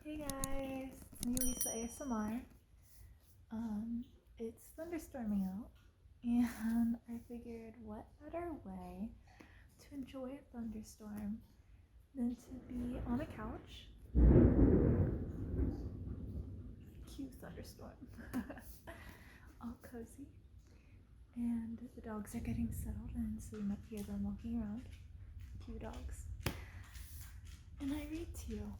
Hey guys, it's me Lisa ASMR. It's thunderstorming out, and I figured what better way to enjoy a thunderstorm than to be on a couch. Cue thunderstorm. All cozy. And the dogs are getting settled in, so you might hear them walking around. Cue dogs. And I read to you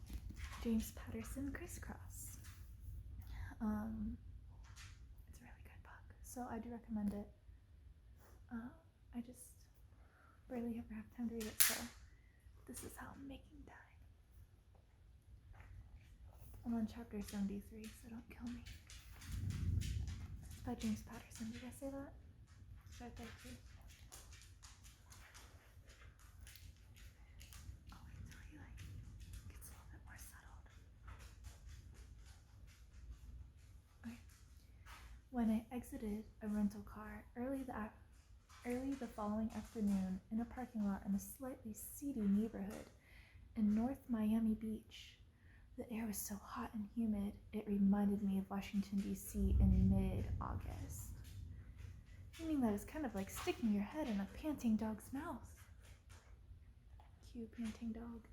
James Patterson Crisscross. It's a really good book, so I do recommend it. I just barely ever have time to read it, so this is how I'm making time. I'm on chapter 73, so don't kill me. It's by James Patterson. Did I say that? It's right there too. I'll wait till he gets a little bit more settled. Okay. When I exited a rental car early the following afternoon in a parking lot in a slightly seedy neighborhood in North Miami Beach, the air was so hot and humid it reminded me of Washington, D.C. in mid-August. Meaning that it's kind of like sticking your head in a panting dog's mouth. Cue panting dog.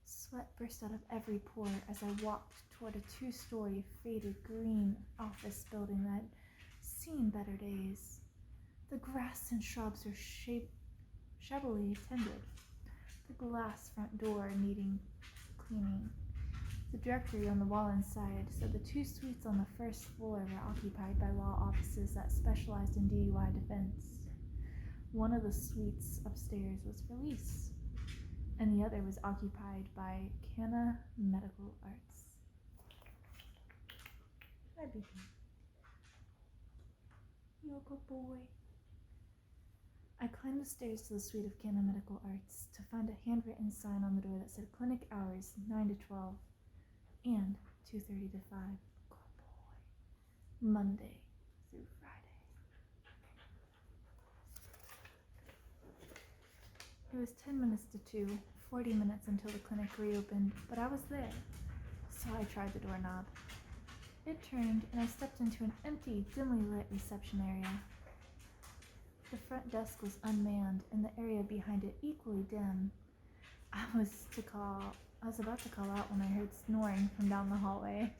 Sweat burst out of every pore as I walked toward a 2-story faded green office building that had seen better days. The grass and shrubs were shabbily tended, the glass front door needing cleaning. The directory on the wall inside said the 2 suites on the first floor were occupied by law offices that specialized in DUI defense. One of the suites upstairs was for lease, and the other was occupied by Canna Medical Arts. Hi, baby. You're a good boy. I climbed the stairs to the suite of Canna Medical Arts to find a handwritten sign on the door that said clinic hours 9 to 12 and 2:30 to 5. Good boy. Monday through Friday. It was 10 minutes to 2, 40 minutes until the clinic reopened, but I was there, so I tried the doorknob. It turned, and I stepped into an empty, dimly lit reception area. The front desk was unmanned, and the area behind it equally dim. I was about to call out when I heard snoring from down the hallway.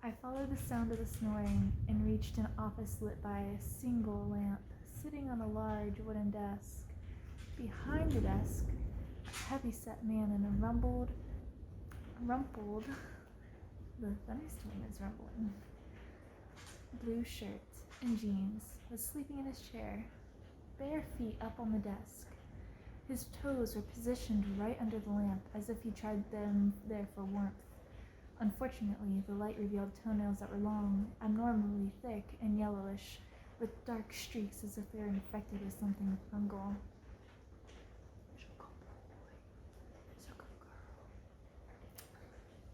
I followed the sound of the snoring and reached an office lit by a single lamp, sitting on a large wooden desk. Behind the desk, a heavy-set man in a rumpled, the thunderstorm is rumbling, blue shirt and jeans, was sleeping in his chair, bare feet up on the desk. His toes were positioned right under the lamp, as if he tried them there for warmth. Unfortunately, the light revealed toenails that were long, abnormally thick and yellowish, with dark streaks as if they were infected with something fungal.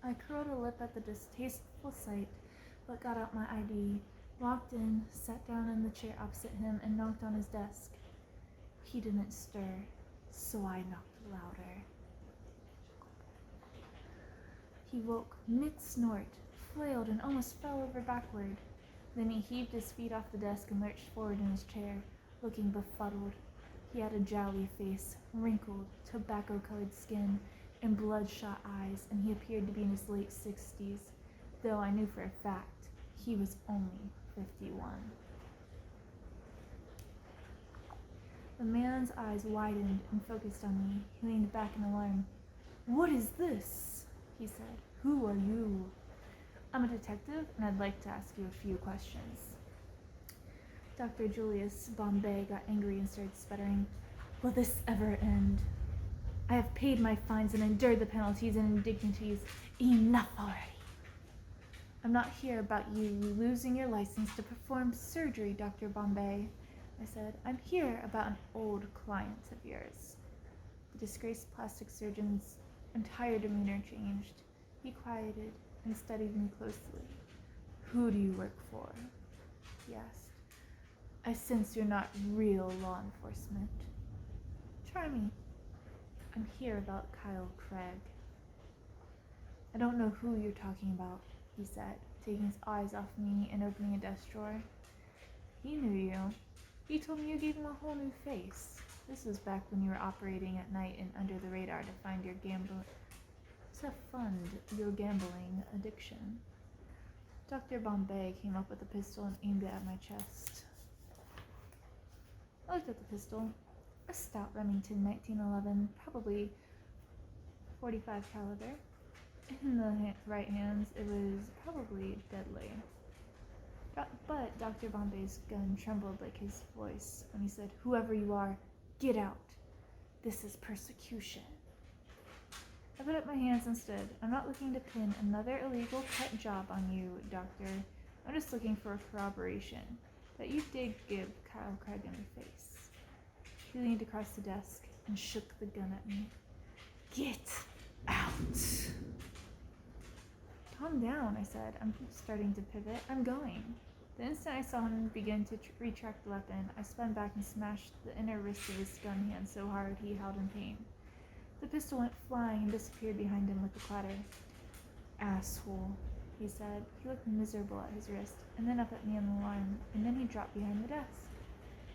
I curled a lip at the distasteful sight, but got out my ID, walked in, sat down in the chair opposite him, and knocked on his desk. He didn't stir, so I knocked louder. He woke mid-snort, flailed, and almost fell over backward. Then he heaved his feet off the desk and lurched forward in his chair, looking befuddled. He had a jowly face, wrinkled, tobacco-colored skin, and bloodshot eyes, and he appeared to be in his late 60s, though I knew for a fact he was only 51. The man's eyes widened and focused on me. He leaned back in alarm. "What is this?" he said. "Who are you?" "I'm a detective, and I'd like to ask you a few questions." Dr. Julius Bombay got angry and started sputtering. "Will this ever end? I have paid my fines and endured the penalties and indignities. Enough already." "I'm not here about you losing your license to perform surgery, Dr. Bombay," I said. "I'm here about an old client of yours." The disgraced plastic surgeon's entire demeanor changed. He quieted and studied me closely. "Who do you work for?" he asked. "I sense you're not real law enforcement." "Try me." "I'm here about Kyle Craig." I don't know who you're talking about, he said, taking his eyes off me and opening a desk drawer. He knew you. He told me you gave him a whole new face. This was back when you were operating at night and under the radar to fund your gambling addiction. Dr. Bombay came up with a pistol and aimed it at my chest. I looked at the pistol. A stout Remington 1911, probably .45 caliber. In the right hands, it was probably deadly. But Dr. Bombay's gun trembled like his voice when he said, "Whoever you are, get out. This is persecution." I put up my hands and stood. I'm not looking to pin another illegal cut job on you, Doctor. I'm just looking for corroboration that you did give Kyle Craig in the face. He leaned across the desk and shook the gun at me. Get out. Calm down, I said. I'm starting to pivot. I'm going. The instant I saw him begin to retract the weapon, I spun back and smashed the inner wrist of his gun hand so hard he howled in pain. The pistol went flying and disappeared behind him with a clatter. Asshole, he said. He looked miserable at his wrist, and then up at me in alarm, and then he dropped behind the desk.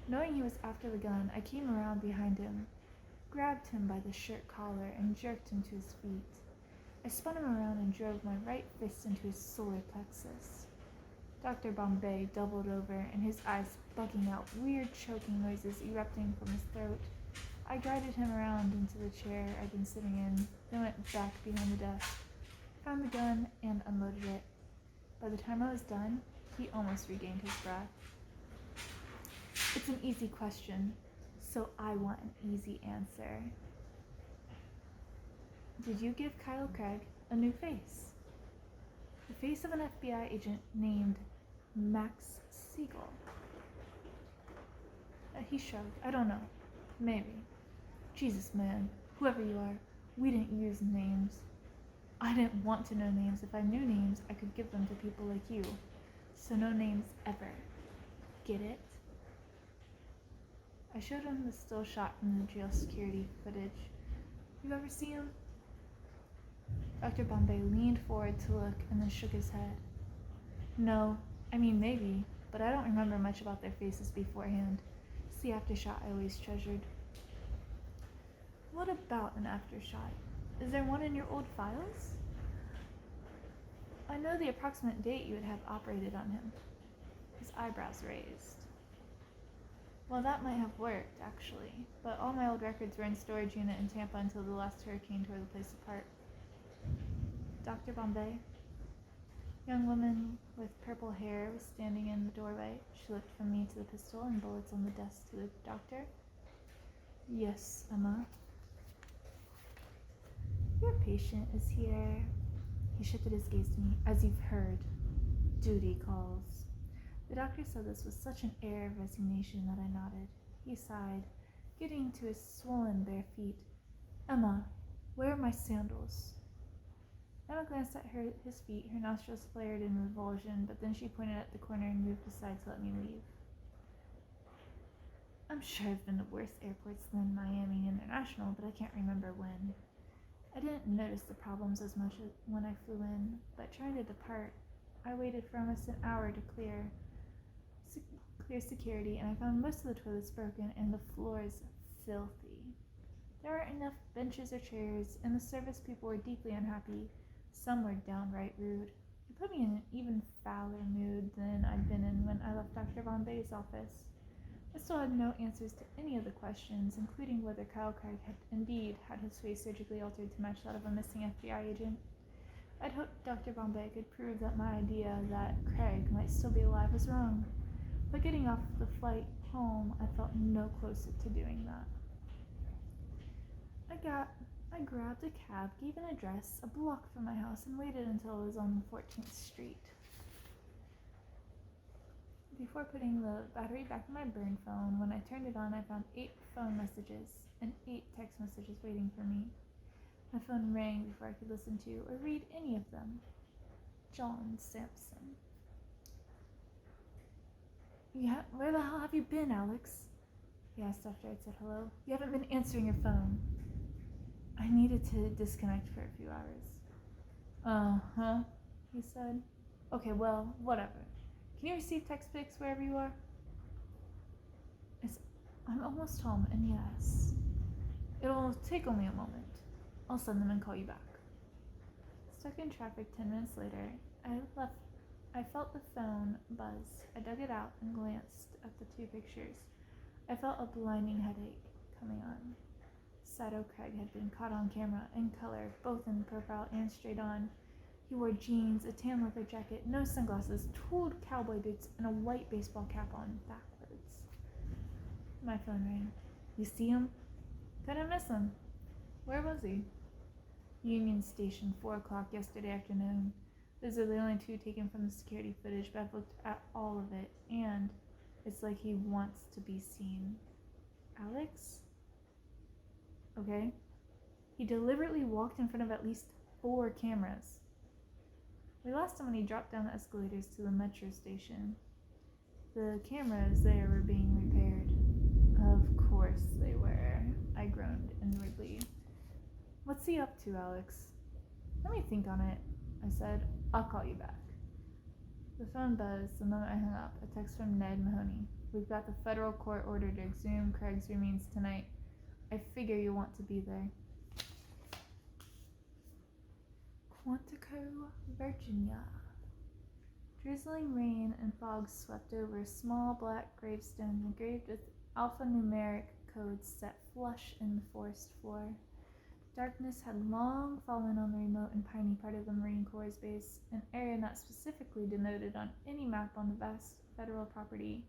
Knowing he was after the gun, I came around behind him, grabbed him by the shirt collar, and jerked him to his feet. I spun him around and drove my right fist into his solar plexus. Dr. Bombay doubled over, and his eyes bugging out, weird choking noises erupting from his throat. I guided him around into the chair I'd been sitting in, then went back behind the desk, found the gun, and unloaded it. By the time I was done, he almost regained his breath. It's an easy question, so I want an easy answer. Did you give Kyle Craig a new face? The face of an FBI agent named Max Siegel. He shrugged. I don't know. Maybe. Jesus, man. Whoever you are, we didn't use names. I didn't want to know names. If I knew names, I could give them to people like you. So no names ever. Get it? I showed him the still shot from the jail security footage. You ever see him? Dr. Bombay leaned forward to look and then shook his head. No, I mean maybe, but I don't remember much about their faces beforehand. It's the aftershot I always treasured. What about an aftershot? Is there one in your old files? I know the approximate date you would have operated on him. His eyebrows raised. Well, that might have worked, actually, but all my old records were in storage unit in Tampa until the last hurricane tore the place apart. Dr. Bombay? Young woman with purple hair was standing in the doorway. She looked from me to the pistol and bullets on the desk to the doctor. Yes, Emma. Your patient is here. He shifted his gaze to me. As you've heard, duty calls. The doctor said this with such an air of resignation that I nodded. He sighed, getting to his swollen bare feet. Emma, where are my sandals? Emma glanced at his feet. Her nostrils flared in revulsion, but then she pointed at the corner and moved aside to let me leave. I'm sure I've been to worse airports than Miami International, but I can't remember when. I didn't notice the problems as much as when I flew in, but trying to depart, I waited for almost an hour to clear security, and I found most of the toilets broken and the floors filthy. There weren't enough benches or chairs, and the service people were deeply unhappy. Some were downright rude. It put me in an even fouler mood than I'd been in when I left Dr. Bombay's office. I still had no answers to any of the questions, including whether Kyle Craig had indeed had his face surgically altered to match that of a missing FBI agent. I'd hoped Dr. Bombay could prove that my idea that Craig might still be alive was wrong, but getting off the flight home, I felt no closer to doing that. I grabbed a cab, gave an address a block from my house, and waited until I was on 14th Street. Before putting the battery back in my burn phone, when I turned it on, I found 8 phone messages and 8 text messages waiting for me. My phone rang before I could listen to or read any of them. John Sampson. Yeah, where the hell have you been, Alex? He asked after I'd said hello. You haven't been answering your phone. I needed to disconnect for a few hours. Uh-huh, he said. Okay, well, whatever. Can you receive text pics wherever you are? I'm almost home, and yes. It'll take only a moment. I'll send them and call you back. Stuck in traffic 10 minutes later, I felt the phone buzz. I dug it out and glanced at the two pictures. I felt a blinding headache coming on. Sato Craig had been caught on camera, in color, both in profile and straight on. He wore jeans, a tan leather jacket, no sunglasses, tooled cowboy boots, and a white baseball cap on backwards. My phone rang. You see him? Couldn't miss him. Where was he? Union Station, 4 o'clock yesterday afternoon. Those are the only two taken from the security footage, but I've looked at all of it, and it's like he wants to be seen. Alex? Okay. He deliberately walked in front of at least 4 cameras. We lost him when he dropped down the escalators to the metro station. The cameras there were being repaired. Of course they were, I groaned inwardly. What's he up to, Alex? Let me think on it, I said. I'll call you back. The phone buzzed the moment I hung up. A text from Ned Mahoney. We've got the federal court order to exhume Craig's remains tonight. I figure you want to be there. Quantico, Virginia. Drizzling rain and fog swept over small black gravestones engraved with alphanumeric codes set flush in the forest floor. Darkness had long fallen on the remote and piney part of the Marine Corps' base, an area not specifically denoted on any map on the vast federal property,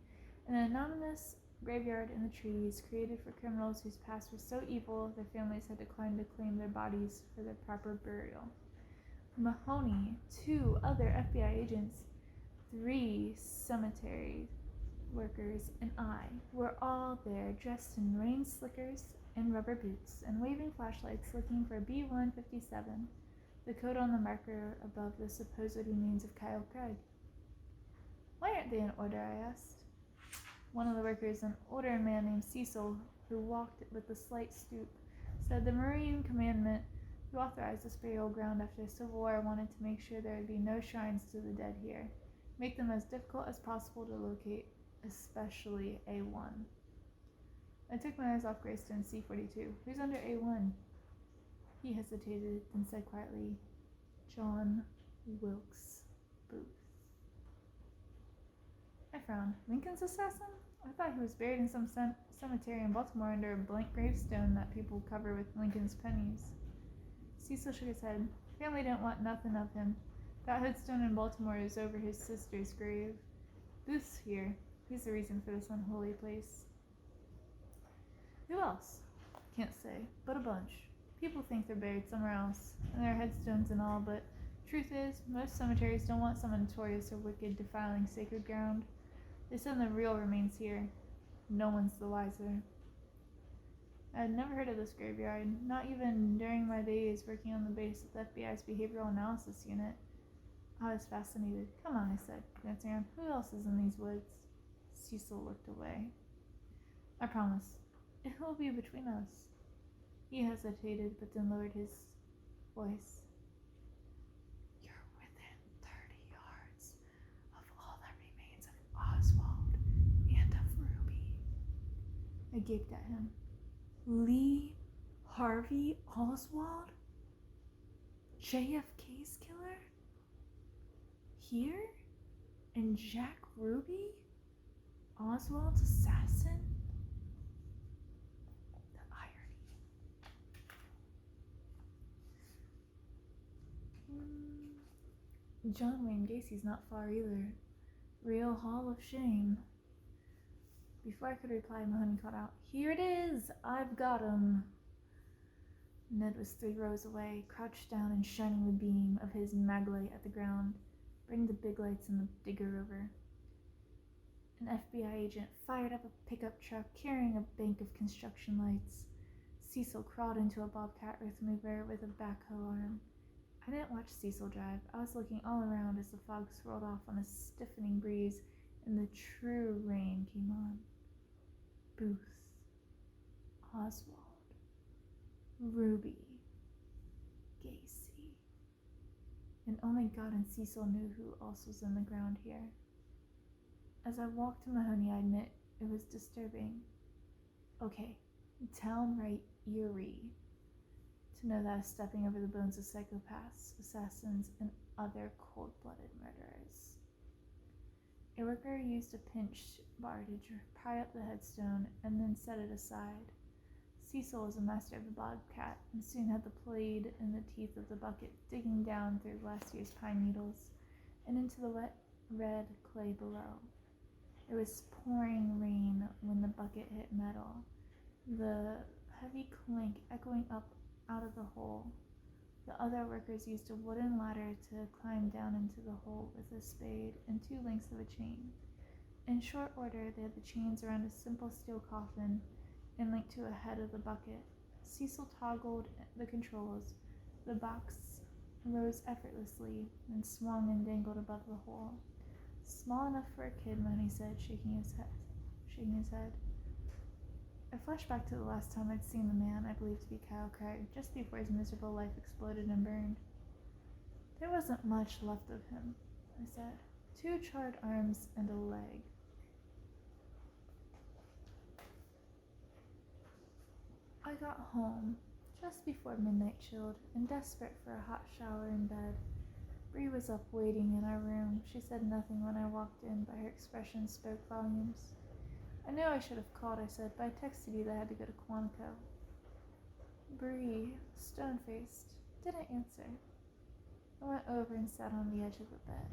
an anonymous graveyard in the trees created for criminals whose past was so evil their families had declined to claim their bodies for their proper burial. Mahoney, 2 other FBI agents, 3 cemetery workers, and I were all there, dressed in rain slickers and rubber boots, and waving flashlights looking for B-157, the code on the marker above the supposed remains of Kyle Craig. Why aren't they in order, I asked. One of the workers, an older man named Cecil, who walked with a slight stoop, said the Marine commandant who authorized this burial ground after the Civil War wanted to make sure there would be no shrines to the dead here, make them as difficult as possible to locate, especially A1. I took my eyes off Greystone C-42. Who's under A1? He hesitated, then said quietly, John Wilkes Booth. I frowned. Lincoln's assassin? I thought he was buried in some cemetery in Baltimore under a blank gravestone that people cover with Lincoln's pennies. Cecil shook his head. Family didn't want nothing of him. That headstone in Baltimore is over his sister's grave. Booth's here. He's the reason for this unholy place. Who else? Can't say, but a bunch. People think they're buried somewhere else, and there are headstones and all, but truth is, most cemeteries don't want someone notorious or wicked defiling sacred ground. They send the real remains here. No one's the wiser. I had never heard of this graveyard, not even during my days working on the base of the FBI's Behavioral Analysis Unit. I was fascinated. Come on, I said, glancing around. Who else is in these woods? Cecil looked away. I promise. It will be between us. He hesitated, but then lowered his voice. You're within 30 yards of all that remains of Oswald and of Ruby. I gaped at him. Lee Harvey Oswald? JFK's killer? Here? And Jack Ruby? Oswald's assassin? The irony. John Wayne Gacy's not far either. Real Hall of Shame. Before I could reply, Mahoney called out, Here it is! I've got him! Ned was 3 rows away, crouched down and shining the beam of his maglite at the ground. Bring the big lights and the digger over. An FBI agent fired up a pickup truck carrying a bank of construction lights. Cecil crawled into a bobcat earth-mover with a backhoe arm. I didn't watch Cecil drive. I was looking all around as the fog swirled off on a stiffening breeze and the true rain came on. Booth, Oswald, Ruby, Gacy. and only God and Cecil knew who else was in the ground here. As I walked to Mahoney, I admit it was disturbing. Okay, downright eerie to know that I was stepping over the bones of psychopaths, assassins, and other cold-blooded murderers. A worker used a pinch bar to pry up the headstone and then set it aside. Cecil was a master of the bobcat and soon had the blade in the teeth of the bucket, digging down through last year's pine needles and into the wet red clay below. It was pouring rain when the bucket hit metal, the heavy clink echoing up out of the hole. The other workers used a wooden ladder to climb down into the hole with a spade and 2 lengths of a chain. In short order, they had the chains around a simple steel coffin and linked to a head of the bucket. Cecil toggled the controls. The box rose effortlessly and swung and dangled above the hole. Small enough for a kid, Mahoney said, shaking his head. I flashed back to the last time I'd seen the man I believed to be Kyle Craig, just before his miserable life exploded and burned. There wasn't much left of him, I said. 2 charred arms and a leg. I got home just before midnight chilled and desperate for a hot shower in bed. Bree was up waiting in our room. She said nothing when I walked in, but her expression spoke volumes. I knew I should have called, I said, but I texted you that I had to go to Quantico. Bree, stone-faced, didn't answer. I went over and sat on the edge of the bed.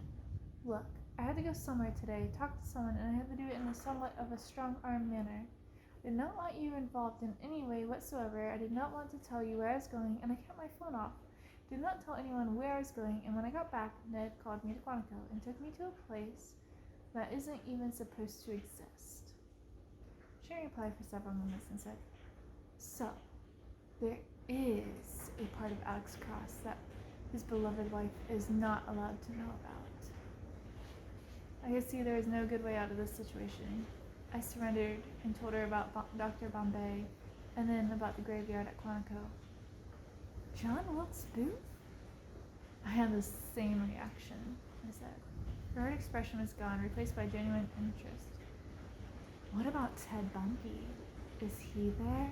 Look, I had to go somewhere today, talk to someone, and I had to do it in somewhat of a strong-arm manner. I did not want you involved in any way whatsoever. I did not want to tell you where I was going, and I kept my phone off. I did not tell anyone where I was going, and when I got back, Ned called me to Quantico and took me to a place that isn't even supposed to exist. She replied for several minutes and said, So, there is a part of Alex Cross that his beloved wife is not allowed to know about. I could see there was no good way out of this situation. I surrendered and told her about Dr. Bombay and then about the graveyard at Quantico. John Wilkes Booth? I had the same reaction, I said. Her hard expression was gone, replaced by genuine interest. What about Ted Bundy? Is he there?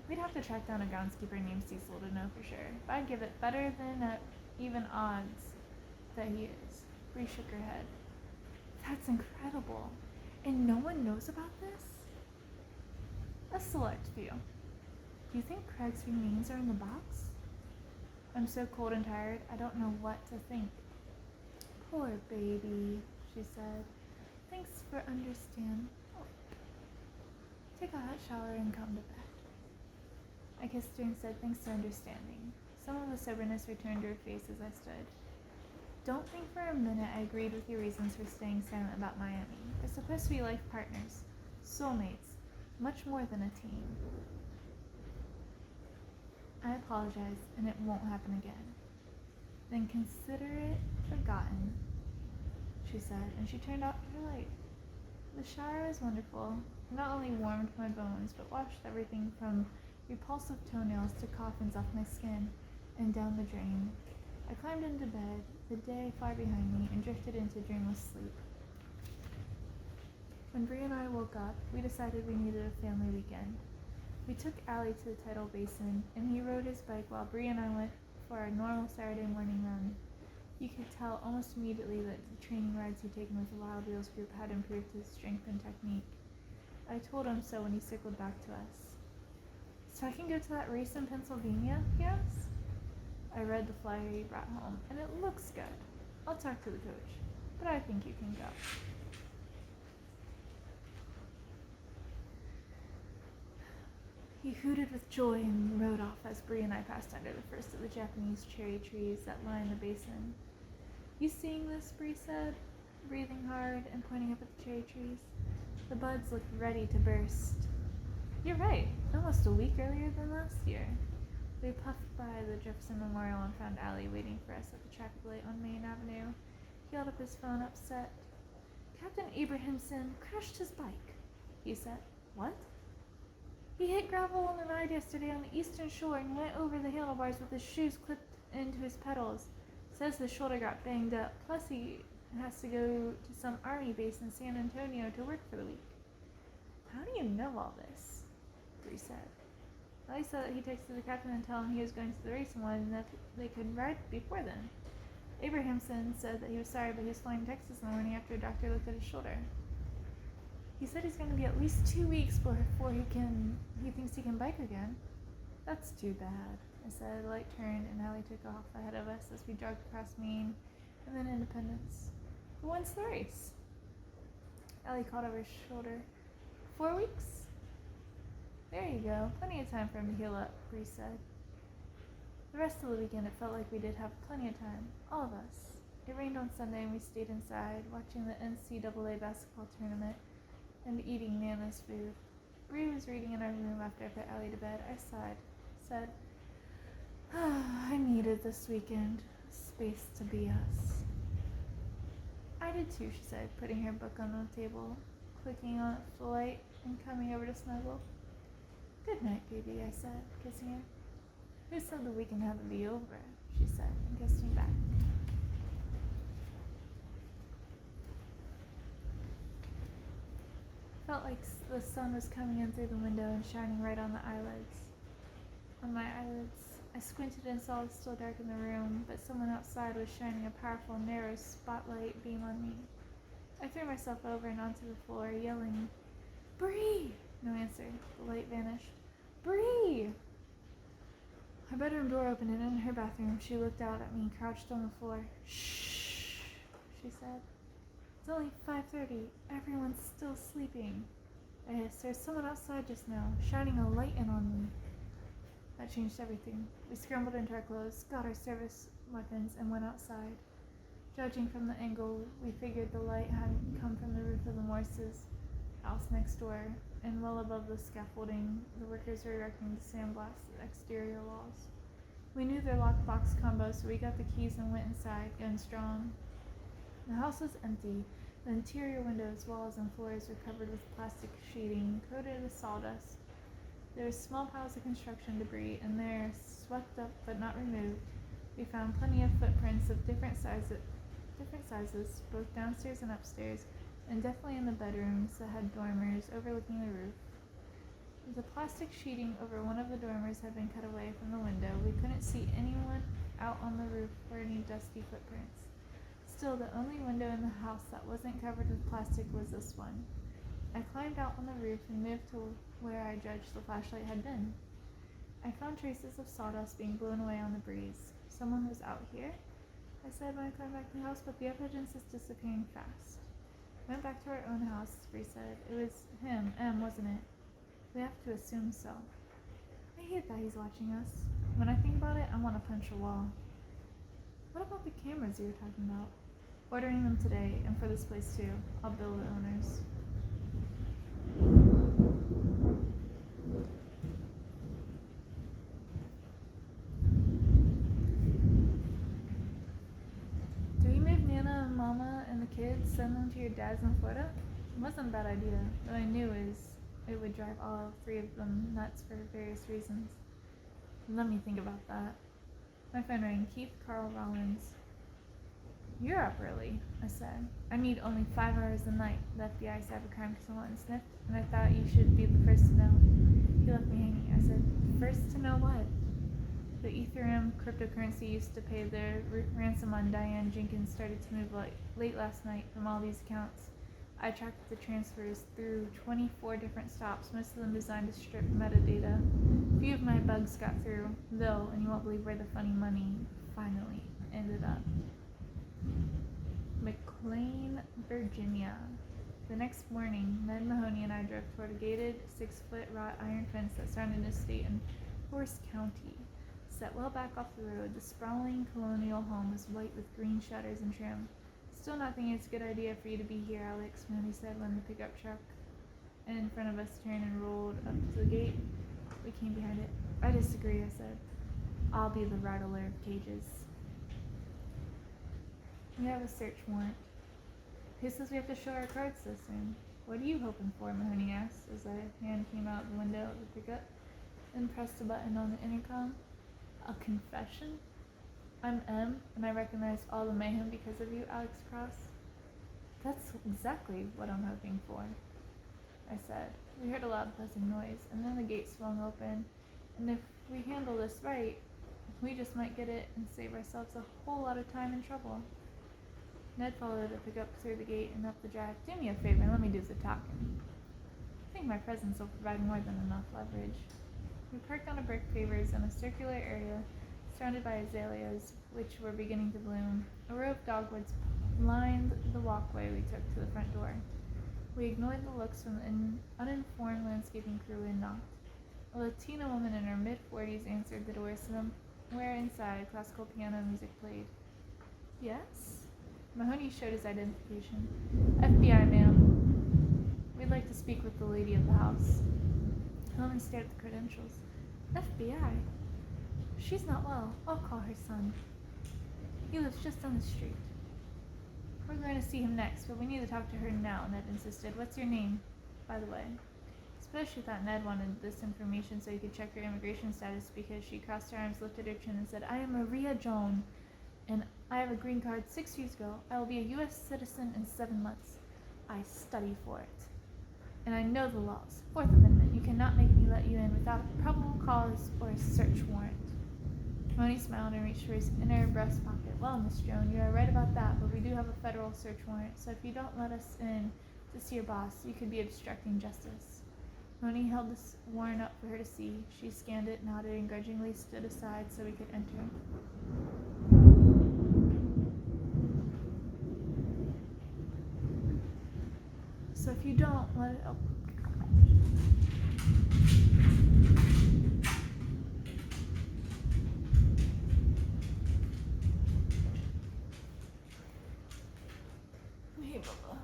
We'd have to track down a groundskeeper named Cecil to know for sure, but I'd give it better than at even odds that he is. Bree shook her head. That's incredible. And no one knows about this? A select few. Do you think Craig's remains are in the box? I'm so cold and tired, I don't know what to think. Poor baby, she said. Thanks for understanding. Oh. Take a hot shower and come to bed. I kissed her and said thanks for understanding. Some of the soberness returned to her face as I stood. Don't think for a minute I agreed with your reasons for staying silent about Miami. We're supposed to be life partners, soulmates, much more than a team. I apologize, and it won't happen again. Then consider it forgotten, she said, and she turned out her light. The shower was wonderful. It not only warmed my bones, but washed everything from repulsive toenails to coffins off my skin and down the drain. I climbed into bed, the day far behind me, and drifted into dreamless sleep. When Bree and I woke up, we decided we needed a family weekend. We took Allie to the tidal basin, and he rode his bike while Bree and I went for our normal Saturday morning run. You could tell almost immediately that the training rides he'd taken with the Wild Wheels group had improved his strength and technique. I told him so when he circled back to us. So I can go to that race in Pennsylvania, he asked. I read the flyer he brought home, and it looks good. I'll talk to the coach, but I think you can go. He hooted with joy and rode off as Bree and I passed under the first of the Japanese cherry trees that line the basin. You seeing this? Bree said, breathing hard and pointing up at the cherry trees. The buds looked ready to burst. You're right, almost a week earlier than last year. We puffed by the Jefferson Memorial and found Allie waiting for us at the traffic light on Main Avenue. He held up his phone, upset. Captain Abrahamson crashed his bike, he said. What? He hit gravel on the ride yesterday on the eastern shore and went over the handlebars with his shoes clipped into his pedals. Says his shoulder got banged up, plus he has to go to some army base in San Antonio to work for the week. How do you know all this? Bree said. Ellie said that he texted the captain and told him he was going to the race and wanted that they could ride before then. Abrahamson said that he was sorry, but he was flying to Texas in the morning after a doctor looked at his shoulder. He said he's going to be at least 2 weeks before he thinks he can bike again. That's too bad, I said. The light turned and Allie took off ahead of us as we jogged across Maine and then Independence. Who wins the race? Allie caught over his shoulder. 4 weeks? There you go. Plenty of time for him to heal up, Bree said. The rest of the weekend it felt like we did have plenty of time. All of us. It rained on Sunday and we stayed inside, watching the NCAA basketball tournament and eating Nana's food. Bree was reading in our room after I put Allie to bed. I sighed. Said, I needed this weekend. Space to be us. I did too, she said, putting her book on the table, clicking on the light, and coming over to snuggle. Good night, baby, I said, kissing her. Who said the weekend had to be over? She said, and kissed me back. Felt like the sun was coming in through the window and shining right on the eyelids. On my eyelids, I squinted and saw it was still dark in the room, but someone outside was shining a powerful, narrow spotlight beam on me. I threw myself over and onto the floor, yelling, Bree! No answer. The light vanished. Bree! Her bedroom door opened, and in her bathroom, she looked out at me, crouched on the floor. Shh, she said. It's only 5:30. Everyone's still sleeping. I hissed. There's someone outside just now, shining a light in on me. That changed everything. We scrambled into our clothes, got our service weapons, and went outside. Judging from the angle, we figured the light had come from the roof of the Morses' house next door, and well above the scaffolding, the workers were erecting to sandblast the exterior walls. We knew their lockbox combo, so we got the keys and went inside, going strong. The house was empty. The interior windows, walls, and floors were covered with plastic sheeting, coated with sawdust. There were small piles of construction debris, and there, swept up but not removed, we found plenty of footprints of different sizes, both downstairs and upstairs, and definitely in the bedrooms that had dormers overlooking the roof. The plastic sheeting over one of the dormers had been cut away from the window. We couldn't see anyone out on the roof or any dusty footprints. Still, the only window in the house that wasn't covered with plastic was this one. I climbed out on the roof and moved to where I judged the flashlight had been. I found traces of sawdust being blown away on the breeze. Someone was out here, I said when I climbed back to the house, but the evidence is disappearing fast. Went back to our own house, Bree said. It was him, M, wasn't it? We have to assume so. I hate that he's watching us. When I think about it, I want to punch a wall. What about the cameras you were talking about? Ordering them today, and for this place too. I'll bill the owners. Do we move Nana and Mama and the kids, send them to your dad's in Florida? It wasn't a bad idea. What I knew is it would drive all 3 of them nuts for various reasons. Let me think about that. My phone rang. Keith Carl Rollins. You're up early, I said. I need only 5 hours a night. The FBI cybercrime consultant sniffed, and I thought you should be the first to know. He left me hanging. I said, first to know what? The Ethereum cryptocurrency used to pay their ransom on Diane Jenkins started to move late last night from all these accounts. I tracked the transfers through 24 different stops, most of them designed to strip metadata. A few of my bugs got through, though, and you won't believe where the funny money finally ended up. McLean, Virginia. The next morning, Ned Mahoney and I drove toward a gated 6-foot wrought iron fence that surrounded an estate in Horse County. Set well back off the road, the sprawling colonial home was white with green shutters and trim. Still not thinking it's a good idea for you to be here, Alex, Mahoney said when the pickup truck in front of us turned and rolled up to the gate. We came behind it. I disagree, I said. I'll be the rattler of cages. We have a search warrant. Who says we have to show our cards so soon? What are you hoping for? Mahoney asked as a hand came out the window of the pickup and pressed a button on the intercom. A confession? I'm M, and I recognized all the mayhem because of you, Alex Cross. That's exactly what I'm hoping for, I said. We heard a loud buzzing noise, and then the gate swung open, and if we handle this right, we just might get it and save ourselves a whole lot of time and trouble. Ned followed to pick up through the gate and up the drive. Do me a favor and let me do the talking. I think my presence will provide more than enough leverage. We parked on a brick pavers in a circular area surrounded by azaleas, which were beginning to bloom. A row of dogwoods lined the walkway we took to the front door. We ignored the looks from the uninformed landscaping crew and knocked. A Latina woman in her mid-40s answered the door, somewhere inside, classical piano music played. Yes? Mahoney showed his identification. FBI, ma'am. We'd like to speak with the lady of the house. The woman stared at the credentials. FBI? She's not well. I'll call her son. He lives just down the street. We're going to see him next, but we need to talk to her now, Ned insisted. What's your name, by the way? I suppose she thought Ned wanted this information so he could check her immigration status, because she crossed her arms, lifted her chin, and said, I am Maria Joan, and I have a green card 6 years ago. I will be a U.S. citizen in 7 months. I study for it. And I know the laws. Fourth Amendment. You cannot make me let you in without a probable cause or a search warrant. Mahoney smiled and reached for his inner breast pocket. Well, Miss Joan, you are right about that, but we do have a federal search warrant, so if you don't let us in to see your boss, you could be obstructing justice. Mahoney held this warrant up for her to see. She scanned it, nodded, and grudgingly stood aside so we could enter. So if you don't let it... Hey, Bubba.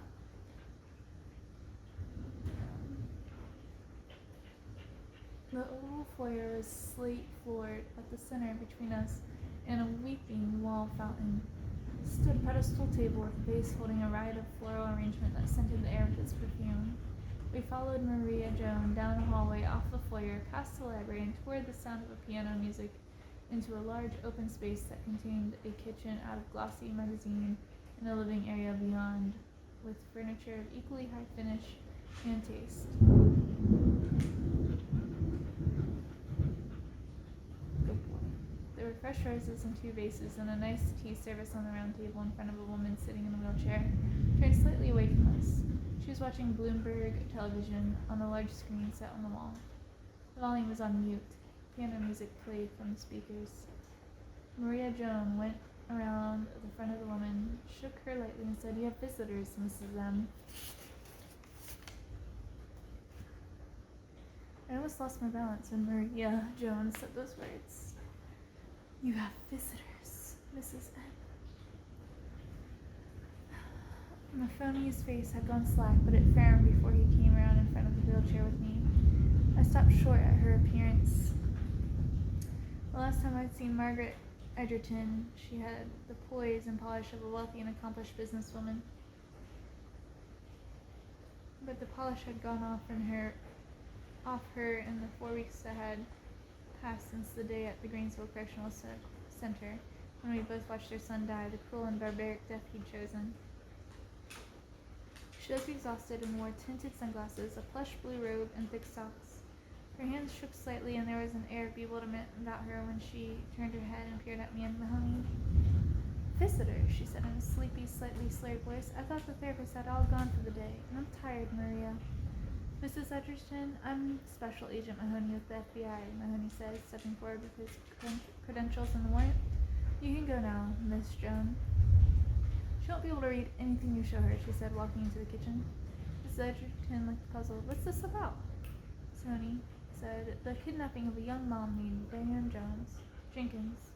The oval foyer was slate-floored. At the center, between us and a weeping wall fountain, stood a pedestal table with a vase holding a riot of floral arrangement that scented the air with its perfume. We followed Maria Joan down a hallway off the foyer, past the library, and toward the sound of a piano music into a large open space that contained a kitchen out of glossy magazine and a living area beyond, with furniture of equally high finish and taste. Good boy. There were fresh roses and 2 vases and a nice tea service on the round table in front of a woman sitting in a wheelchair, turned slightly away from us. She was watching Bloomberg television on a large screen set on the wall. The volume was on mute. Piano music played from the speakers. Maria Joan went around the front of the woman, shook her lightly, and said, You have visitors, Mrs. M. I almost lost my balance when Maria Joan said those words. You have visitors, Mrs. M. Mahoney's face had gone slack, but it frowned before he came around in front of the wheelchair with me. I stopped short at her appearance. The last time I'd seen Margaret Edgerton, she had the poise and polish of a wealthy and accomplished businesswoman. But the polish had gone off her in the 4 weeks that had passed since the day at the Greensville Correctional Center, when we both watched her son die, the cruel and barbaric death he'd chosen. She looked exhausted and wore tinted sunglasses, a plush blue robe, and thick socks. Her hands shook slightly, and there was an air of bewilderment about her when she turned her head and peered at me and Mahoney. Visitor, she said in a sleepy, slightly slurred voice. I thought the therapists had all gone for the day, and I'm tired, Maria. Mrs. Edgerton, I'm Special Agent Mahoney with the FBI, Mahoney said, stepping forward with his credentials and the warrant. You can go now, Miss Joan. She won't be able to read anything you show her, she said, walking into the kitchen. Mrs. Edgerton looked puzzled. What's this about? Mahoney said, the kidnapping of a young mom named Diane Jenkins.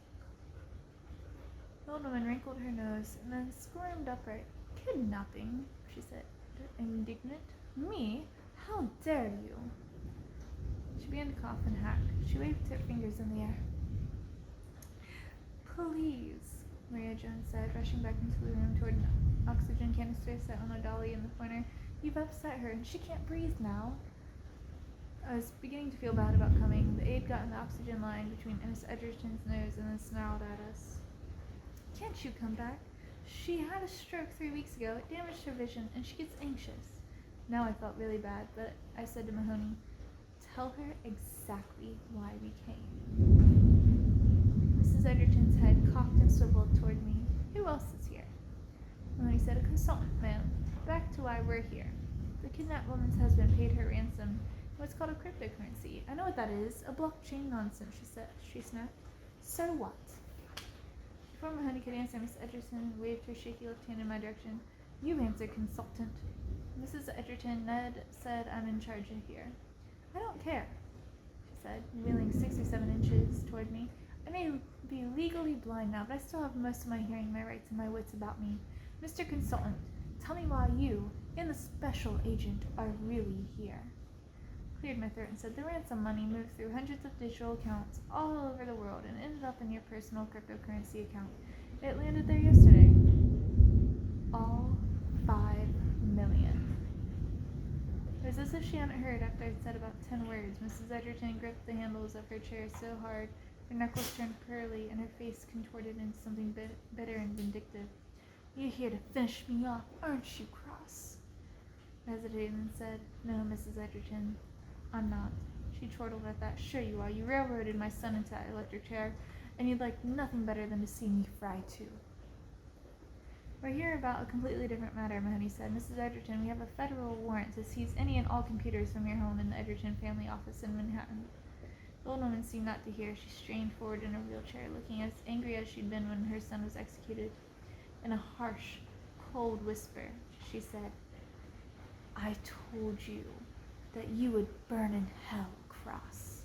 The old woman wrinkled her nose and then squirmed upright. Kidnapping, she said, indignant. Me? How dare you? She began to cough and hack. She waved her fingers in the air. Please, Maria Joan said, rushing back into the room toward an oxygen canister set on a dolly in the corner. You've upset her, and she can't breathe now. I was beginning to feel bad about coming. The aide got in the oxygen line between Miss Edgerton's nose and then snarled at us. Can't you come back? She had a stroke 3 weeks ago. It damaged her vision, and she gets anxious. Now I felt really bad, but I said to Mahoney, tell her exactly why we came. Mrs. Edgerton's head cocked and swiveled toward me. Who else is here? Mahoney said, a consultant, ma'am. Back to why we're here. The kidnapped woman's husband paid her ransom. What's called a cryptocurrency. I know what that is. A blockchain nonsense, she snapped. So what? Before Mahoney could answer, Miss Edgerton waved her shaky left hand in my direction. You answer, consultant. Mrs. Edgerton, Ned said I'm in charge of here. I don't care, she said, wheeling 6 or 7 inches toward me. I may be legally blind now, but I still have most of my hearing, my rights, and my wits about me. Mr. Consultant, tell me why you and the special agent are really here. Cleared my throat and said the ransom money moved through hundreds of digital accounts all over the world and ended up in your personal cryptocurrency account. It landed there yesterday. All 5 million. It was as if she hadn't heard after I'd said about 10 words. Mrs. Edgerton gripped the handles of her chair so hard her knuckles turned pearly and her face contorted into something bitter and vindictive. You're here to finish me off, aren't you, Cross? I hesitated and said, no, Mrs. Edgerton, I'm not. She chortled at that. Sure you are. You railroaded my son into that electric chair, and you'd like nothing better than to see me fry too. We're here about a completely different matter, Mahoney said. Mrs. Edgerton, we have a federal warrant to seize any and all computers from your home in the Edgerton family office in Manhattan. The old woman seemed not to hear. She strained forward in her wheelchair, looking as angry as she'd been when her son was executed. In a harsh, cold whisper, she said, I told you that you would burn in hell, Cross.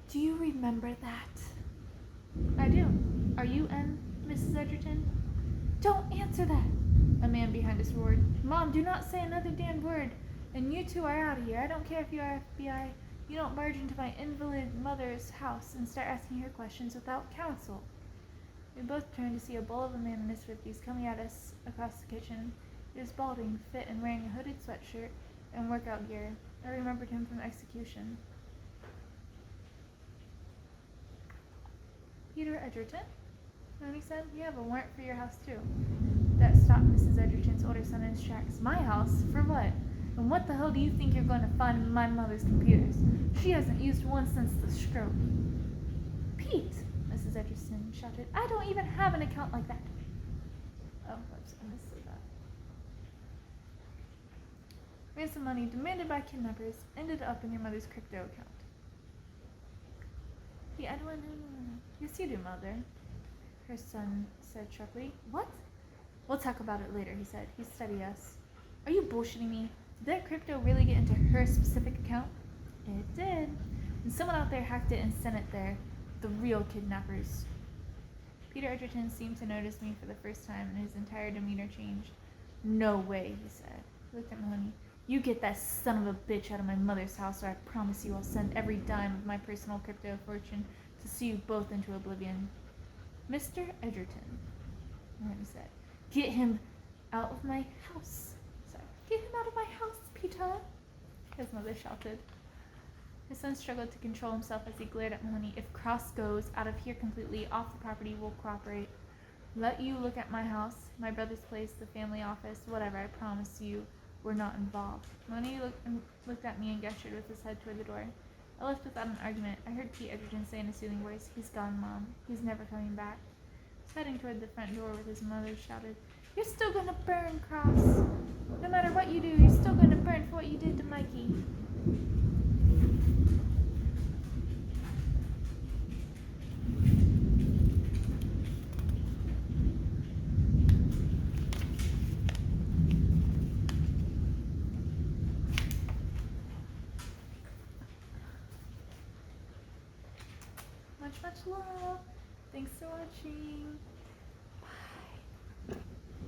Do you remember that? I do. Are you N, Mrs. Edgerton? Don't answer that, a man behind us roared. Mom, do not say another damned word, and you two are out of here. I don't care if you are FBI. You don't barge into my invalid mother's house and start asking her questions without counsel. We both turned to see a bull of a man in his 50s coming at us across the kitchen. He was balding, fit, and wearing a hooded sweatshirt and workout gear. I remembered him from Execution. Peter Edgerton? Mahoney said, we have a warrant for your house, too. That stopped Mrs. Edgerton's older son in his tracks. My house? For what? And what the hell do you think you're going to find in my mother's computers? She hasn't used one since the stroke. Pete, Mrs. Edgerton shouted, I don't even have an account like that. Oh, whoops, I missed that. Ransom money demanded by kidnappers ended up in your mother's crypto account. Yeah, no. Yes, you do, Mother, her son said sharply. What? We'll talk about it later, he said. He studied us. Are you bullshitting me? Did that crypto really get into her specific account? It did. And someone out there hacked it and sent it there. The real kidnappers. Peter Edgerton seemed to notice me for the first time, and his entire demeanor changed. No way, he said. He looked at Mahoney. You get that son of a bitch out of my mother's house, or I promise you I'll send every dime of my personal crypto fortune to see you both into oblivion. Mr. Edgerton, Mahoney said. Get him out of my house. Sorry. Get him out of my house, Peter, his mother shouted. His son struggled to control himself as he glared at Mahoney. If Cross goes out of here completely, off the property, we'll cooperate. Let you look at my house, my brother's place, the family office, whatever. I promise you we're not involved. Mahoney looked at me and gestured with his head toward the door. I left without an argument. I heard Pete Edgerton say in a soothing voice, He's gone, Mom. He's never coming back. Heading toward the front door with his mother shouted, You're still going to burn, Cross. No matter what you do, you're still going to burn for what you did to Mikey. Much love. Thanks for watching.